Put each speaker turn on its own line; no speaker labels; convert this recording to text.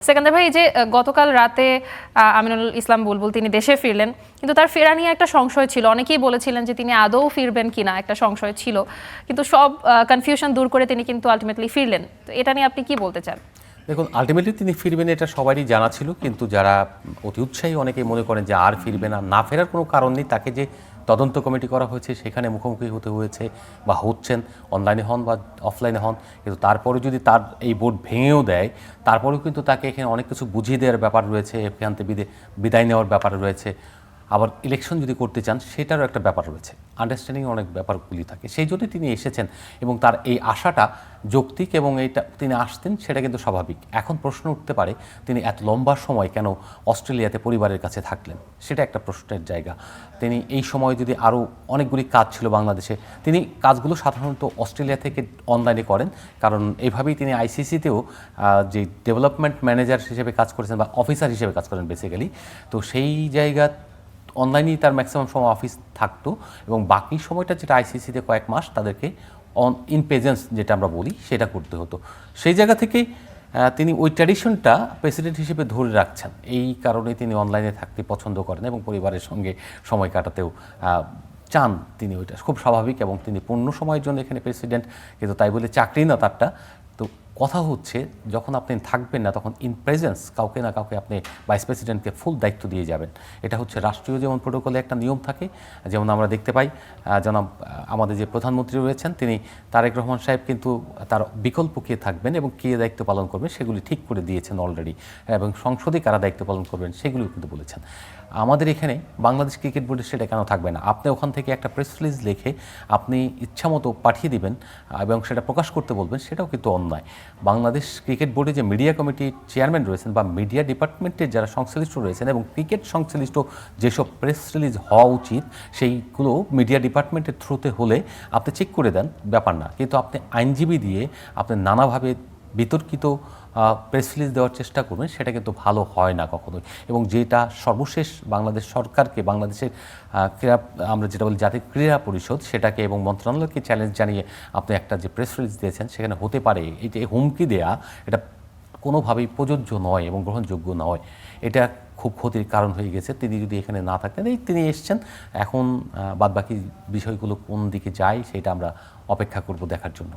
সেকেন্দার ভাই, এই যে গতকাল রাতে আমিনুল ইসলাম বুলবুল তিনি দেশে ফিরলেন, কিন্তু তার ফেরা নিয়ে একটা সংশয় ছিল। অনেকেই বলেছিলেন যে তিনি আদৌ ফিরবেন কিনা, একটা সংশয় ছিল, কিন্তু সব কনফিউশন দূর করে তিনি কিন্তু আলটিমেটলি ফিরলেন। তো এটা নিয়ে আপনি কি বলতে চান?
দেখুন, আলটিমেটলি তিনি ফিরবেন এটা সবারই জানা ছিল, কিন্তু যারা অতি উৎসাহী অনেকেই মনে করেন যে আর ফিরবে না ফেরার কোনো কারণ নেই। তাকে যে তদন্ত কমিটি করা হয়েছে সেখানে মুখোমুখি হতে হয়েছে বা হচ্ছেন, অনলাইনে হন বা অফলাইনে হন, কিন্তু তারপরে যদি তার এই বোর্ড ভেঙেও দেয়, তারপরেও কিন্তু তাকে এখানে অনেক কিছু বুঝিয়ে দেওয়ার ব্যাপার রয়েছে, এখান থেকে বিদায় নেওয়ার ব্যাপার রয়েছে। আবার ইলেকশন যদি করতে চান সেটারও একটা ব্যাপার রয়েছে, আন্ডারস্ট্যান্ডিং অনেক ব্যাপারগুলি থাকে। সেই জন্যই তিনি এসেছেন এবং তার এই আশাটা যৌক্তিক এবং এইটা তিনি আসতেন, সেটা কিন্তু স্বাভাবিক। এখন প্রশ্ন উঠতে পারে তিনি এত লম্বা সময় কেন অস্ট্রেলিয়াতে পরিবারের কাছে থাকলেন, সেটা একটা প্রশ্নের জায়গা। তিনি এই সময় যদি আরও অনেকগুলি কাজ ছিল বাংলাদেশে, তিনি কাজগুলো সাধারণত অস্ট্রেলিয়া থেকে অনলাইনে করেন, কারণ এইভাবেই তিনি আইসিসিতেও যে ডেভেলপমেন্ট ম্যানেজার হিসেবে কাজ করেছেন বা অফিসার হিসেবে কাজ করেন বেসিক্যালি। তো সেই জায়গা অনলাইনেই তার ম্যাক্সিমাম সময় অফিস থাকতো এবং বাকি সময়টা যেটা আইসিসিতে কয়েক মাস তাদেরকে ইন প্রেজেন্স যেটা আমরা বলি সেটা করতে হতো। সেই জায়গা থেকেই তিনি ওই ট্র্যাডিশনটা প্রেসিডেন্ট হিসেবে ধরে রাখছেন। এই কারণে তিনি অনলাইনে থাকতে পছন্দ করেন এবং পরিবারের সঙ্গে সময় কাটাতেও চান তিনি। ওইটা খুব স্বাভাবিক এবং তিনি পূর্ণ সময়ের জন্য এখানে প্রেসিডেন্ট, কিন্তু তাই বলে চাকরি না তারটা। তো কথা হচ্ছে, যখন আপনি থাকবেন না তখন ইন প্রেজেন্স কাউকে না কাউকে আপনি ভাইস প্রেসিডেন্টকে ফুল দায়িত্ব দিয়ে যাবেন। এটা হচ্ছে রাষ্ট্রীয় যেমন প্রোটোকলে একটা নিয়ম থাকে, যেমন আমরা দেখতে পাই জনাব আমাদের যে প্রধানমন্ত্রী রয়েছেন তিনি তারেক রহমান সাহেব কিন্তু তার বিকল্প কে থাকবেন এবং কে দায়িত্ব পালন করবেন সেগুলি ঠিক করে দিয়েছেন অলরেডি, এবং সংসদে কারা দায়িত্ব পালন করবেন সেগুলিও কিন্তু বলেছেন। আমাদের এখানে বাংলাদেশ ক্রিকেট বোর্ডে সেটা কেন থাকবে না? আপনি ওখান থেকে একটা প্রেস রিলিজ লিখে আপনি ইচ্ছামতো পাঠিয়ে দিবেন এবং সেটা প্রকাশ করতে বলবেন, সেটাও কিন্তু অন্যায়। বাংলাদেশ ক্রিকেট বোর্ডে যে মিডিয়া কমিটির চেয়ারম্যান রয়েছেন বা মিডিয়া ডিপার্টমেন্টের যারা সংশ্লিষ্ট রয়েছেন এবং ক্রিকেট সংশ্লিষ্ট যেসব প্রেস রিলিজ হওয়া উচিত সেইগুলো মিডিয়া ডিপার্টমেন্টের থ্রুতে হলে আপনি চেক করে দেন, ব্যাপার না। কিন্তু আপনি আইনজীবী দিয়ে আপনি নানাভাবে বিতর্কিত প্রেস রিলিজ দেওয়ার চেষ্টা করবেন, সেটা কিন্তু ভালো হয় না কখনোই। এবং যেটা সর্বশেষ বাংলাদেশ সরকারকে, বাংলাদেশের ক্রীড়া, আমরা যেটা বলি জাতীয় ক্রীড়া পরিষদ, সেটাকে এবং মন্ত্রণালয়কে চ্যালেঞ্জ জানিয়ে আপনি একটা যে প্রেস রিলিজ দিয়েছেন সেখানে হতে পারে এই যে হুমকি দেয়া, এটা কোনোভাবেই প্রযোজ্য নয় এবং গ্রহণযোগ্য নয়। এটা খুব ক্ষতির কারণ হয়ে গেছে। তিনি যদি এখানে না থাকতেন, এই তিনি এসছেন, এখন বাদবাকি বিষয়গুলো কোন দিকে যায় সেটা আমরা অপেক্ষা করব দেখার জন্য।